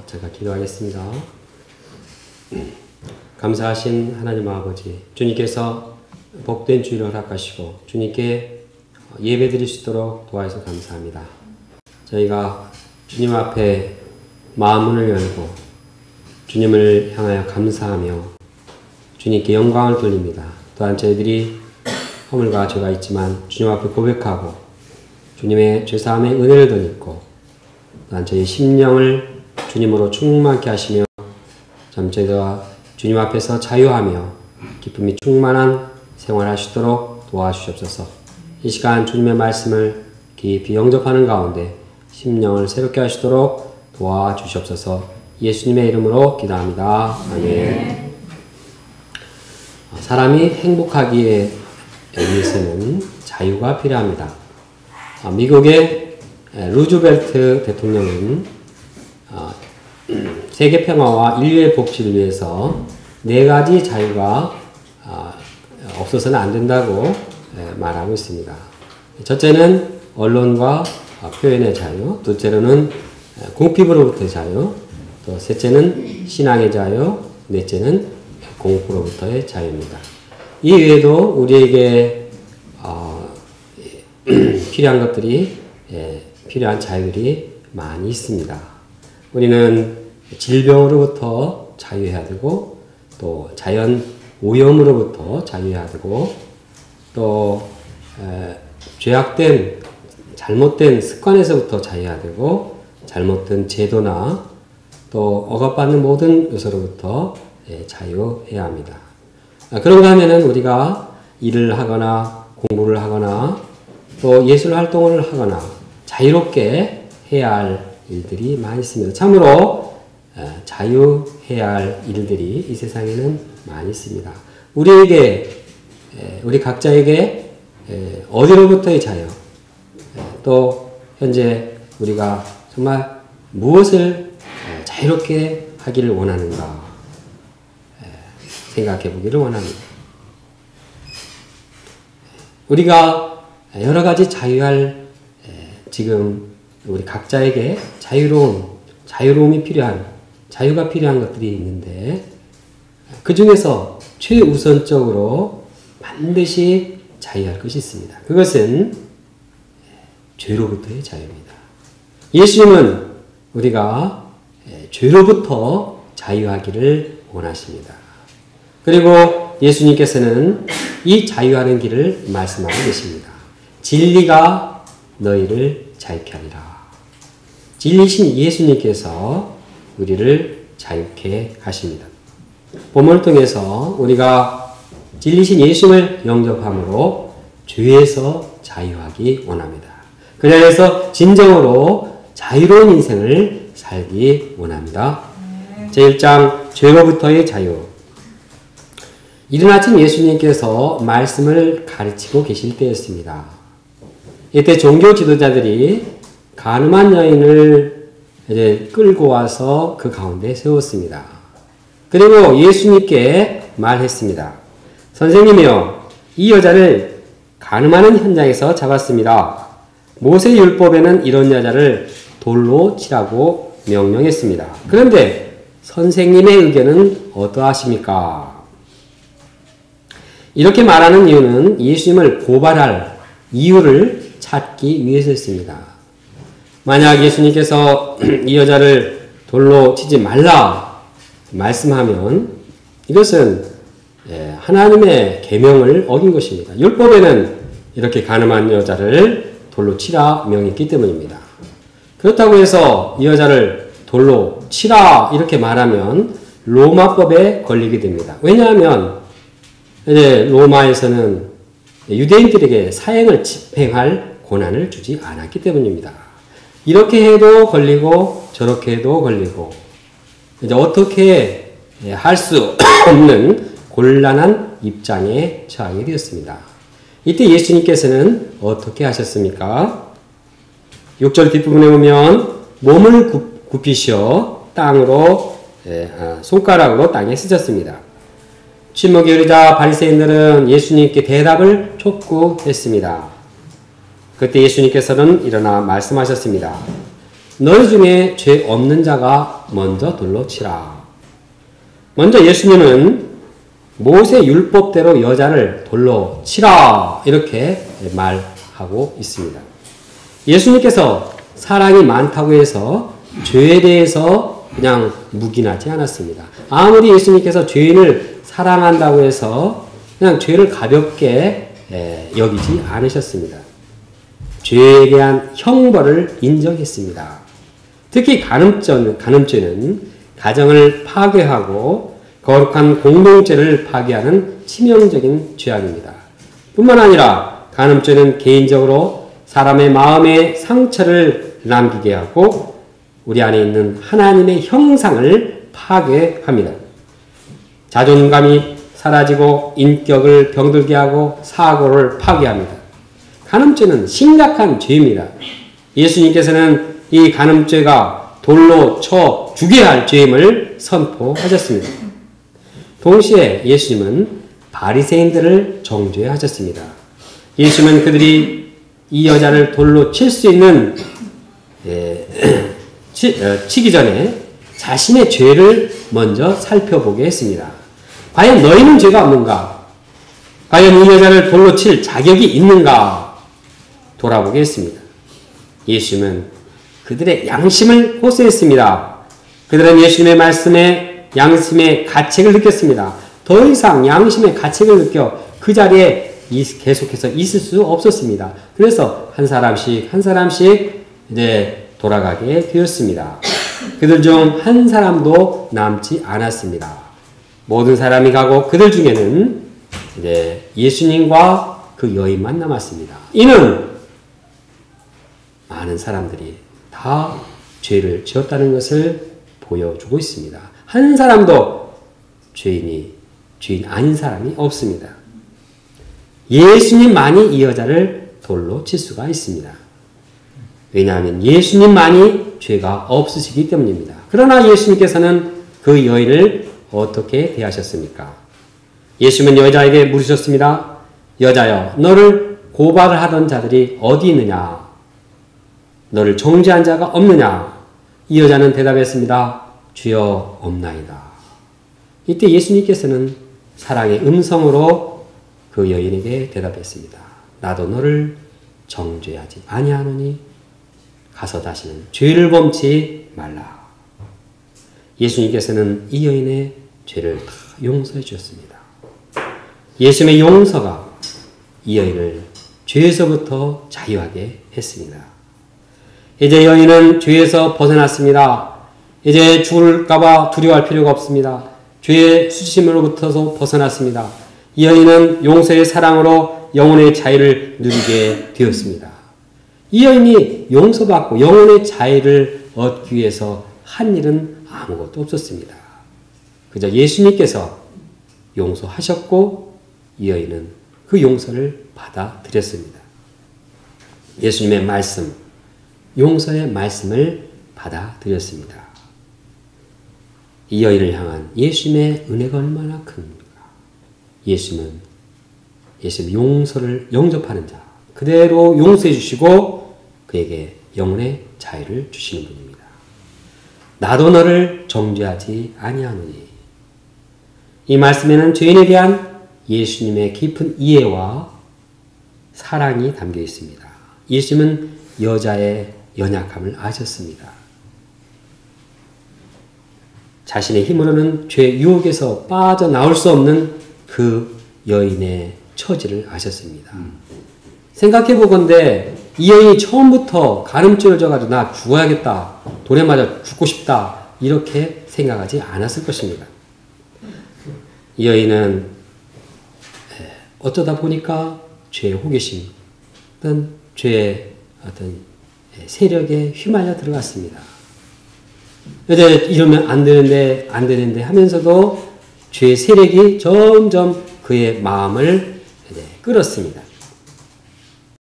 제가 기도하겠습니다. 감사하신 하나님 아버지, 주님께서 복된 주일을 허락하시고 주님께 예배 드릴 수 있도록 도와주셔서 감사합니다. 저희가 주님 앞에 마음문을 열고 주님을 향하여 감사하며 주님께 영광을 돌립니다. 또한 저희들이 허물과 죄가 있지만 주님 앞에 고백하고 주님의 죄사함의 은혜를 덧입고 또한 저희 심령을 주님으로 충만케 하시며 참 저희가 주님 앞에서 자유하며 기쁨이 충만한 생활할 수 있도록 도와주시옵소서. 이 시간 주님의 말씀을 깊이 영접하는 가운데 심령을 새롭게 하시도록 도와주시옵소서. 예수님의 이름으로 기도합니다. 아멘. 사람이 행복하기에 위해서는 자유가 필요합니다. 미국의 루즈벨트 대통령은 세계 평화와 인류의 복지를 위해서 4가지 자유가 없어서는 안 된다고 말하고 있습니다. 첫째는 언론과 표현의 자유, 둘째로는 궁핍으로부터의 자유, 또 셋째는 신앙의 자유, 넷째는 공포로부터의 자유입니다. 이 외에도 우리에게 필요한 것들이 필요한 자유들이 많이 있습니다. 우리는 질병으로부터 자유해야 되고 또 자연 오염으로부터 자유해야 되고 또 죄악된 잘못된 습관에서부터 자유해야 되고 잘못된 제도나 또 억압받는 모든 요소로부터 자유해야 합니다. 그런가 하면은 우리가 일을 하거나 공부를 하거나 또 예술 활동을 하거나 자유롭게 해야 할 일들이 많이 있습니다. 참으로 자유해야 할 일들이 이 세상에는 많이 있습니다. 우리 각자에게 어디로부터의 자유, 또 현재 우리가 정말 무엇을 자유롭게 하기를 원하는가 생각해 보기를 원합니다. 우리가 여러 가지 자유할 지금 우리 각자에게 자유로움이 필요한, 자유가 필요한 것들이 있는데 그 중에서 최우선적으로 반드시 자유할 것이 있습니다. 그것은 죄로부터의 자유입니다. 예수님은 우리가 죄로부터 자유하기를 원하십니다. 그리고 예수님께서는 이 자유하는 길을 말씀하고 계십니다. 진리가 너희를 자유케 하리라. 진리신 예수님께서 우리를 자유케 하십니다. 본문을 통해서 우리가 진리신 예수님을 영접함으로 죄에서 자유하기 원합니다. 그 자리에서 진정으로 자유로운 인생을 살기 원합니다. 제1장 죄로부터의 자유. 이른 아침 예수님께서 말씀을 가르치고 계실 때였습니다. 이때 종교 지도자들이 가늠한 여인을 이제 끌고 와서 그 가운데 세웠습니다. 그리고 예수님께 말했습니다. 선생님이요, 이 여자를 가늠하는 현장에서 잡았습니다. 모세 율법에는 이런 여자를 돌로 치라고 명령했습니다. 그런데 선생님의 의견은 어떠하십니까? 이렇게 말하는 이유는 예수님을 고발할 이유를 찾기 위해서였습니다. 만약 예수님께서 이 여자를 돌로 치지 말라 말씀하면 이것은 하나님의 계명을 어긴 것입니다. 율법에는 이렇게 가늠한 여자를 돌로 치라 명했기 때문입니다. 그렇다고 해서 이 여자를 돌로 치라 이렇게 말하면 로마법에 걸리게 됩니다. 왜냐하면 이제 로마에서는 유대인들에게 사형을 집행할 권한을 주지 않았기 때문입니다. 이렇게 해도 걸리고 저렇게 해도 걸리고 이제 어떻게 할 수 없는 곤란한 입장에 처하게 되었습니다. 이때 예수님께서는 어떻게 하셨습니까? 6절 뒷부분에 보면 몸을 굽히시어 땅으로 손가락으로 땅에 쓰셨습니다. 침묵이 흐르자 바리새인들은 예수님께 대답을 촉구했습니다. 그때 예수님께서는 일어나 말씀하셨습니다. 너희 중에 죄 없는 자가 먼저 돌로 치라. 먼저 예수님은 모세 율법대로 여자를 돌로 치라 이렇게 말하고 있습니다. 예수님께서 사랑이 많다고 해서 죄에 대해서 그냥 묵인하지 않았습니다. 아무리 예수님께서 죄인을 사랑한다고 해서 그냥 죄를 가볍게 여기지 않으셨습니다. 죄에 대한 형벌을 인정했습니다. 특히 간음죄는 가정을 파괴하고 거룩한 공동체를 파괴하는 치명적인 죄악입니다. 뿐만 아니라 간음죄는 개인적으로 사람의 마음에 상처를 남기게 하고 우리 안에 있는 하나님의 형상을 파괴합니다. 자존감이 사라지고 인격을 병들게 하고 사고를 파괴합니다. 간음죄는 심각한 죄입니다. 예수님께서는 이 간음죄가 돌로 쳐 죽여야 할 죄임을 선포하셨습니다. 동시에 예수님은 바리새인들을 정죄하셨습니다. 예수님은 그들이 이 여자를 돌로 칠 수 있는 치기 전에 자신의 죄를 먼저 살펴보게 했습니다. 과연 너희는 죄가 없는가? 과연 이 여자를 돌로 칠 자격이 있는가? 돌아보게 했습니다. 예수님은 그들의 양심을 호소했습니다. 그들은 예수님의 말씀에 양심의 가책을 느꼈습니다. 더 이상 양심의 가책을 느껴 그 자리에 계속해서 있을 수 없었습니다. 그래서 한 사람씩 이제 돌아가게 되었습니다. 그들 중 한 사람도 남지 않았습니다. 모든 사람이 가고 그들 중에는 이제 예수님과 그 여인만 남았습니다. 이는 많은 사람들이 다 죄를 지었다는 것을 보여주고 있습니다. 한 사람도 죄인 아닌 사람이 없습니다. 예수님만이 이 여자를 돌로 칠 수가 있습니다. 왜냐하면 예수님만이 죄가 없으시기 때문입니다. 그러나 예수님께서는 그 여인을 어떻게 대하셨습니까? 예수님은 여자에게 물으셨습니다. 여자여, 너를 고발을 하던 자들이 어디 있느냐? 너를 정죄한 자가 없느냐? 이 여자는 대답했습니다. 주여, 없나이다. 이때 예수님께서는 사랑의 음성으로 그 여인에게 대답했습니다. 나도 너를 정죄하지 아니하노니 가서 다시는 죄를 범치 말라. 예수님께서는 이 여인의 죄를 다 용서해 주셨습니다. 예수님의 용서가 이 여인을 죄에서부터 자유하게 했습니다. 이제 여인은 죄에서 벗어났습니다. 이제 죽을까봐 두려워할 필요가 없습니다. 죄의 수치심으로부터서 벗어났습니다. 이 여인은 용서의 사랑으로 영혼의 자유를 누리게 되었습니다. 이 여인이 용서받고 영혼의 자유를 얻기 위해서 한 일은 아무것도 없었습니다. 그저 예수님께서 용서하셨고 이 여인은 그 용서를 받아들였습니다. 예수님의 말씀, 용서의 말씀을 받아들였습니다. 이 여인을 향한 예수님의 은혜가 얼마나 큽니까? 예수님 용서를 영접하는 자, 그대로 용서해 주시고 그에게 영혼의 자유를 주시는 분입니다. 나도 너를 정죄하지 아니하노니. 이 말씀에는 죄인에 대한 예수님의 깊은 이해와 사랑이 담겨 있습니다. 예수님은 여자의 연약함을 아셨습니다. 자신의 힘으로는 죄 유혹에서 빠져나올 수 없는 그 여인의 처지를 아셨습니다. 생각해보건대 이 여인이 처음부터 간음죄를 져가지고 나 죽어야겠다, 돌에 맞아 죽고 싶다 이렇게 생각하지 않았을 것입니다. 이 여인은 어쩌다 보니까 죄의 호기심, 어떤 죄의 어떤 세력에 휘말려 들어갔습니다. 이제 이러면 안 되는데 하면서도 죄의 세력이 점점 그의 마음을 끌었습니다.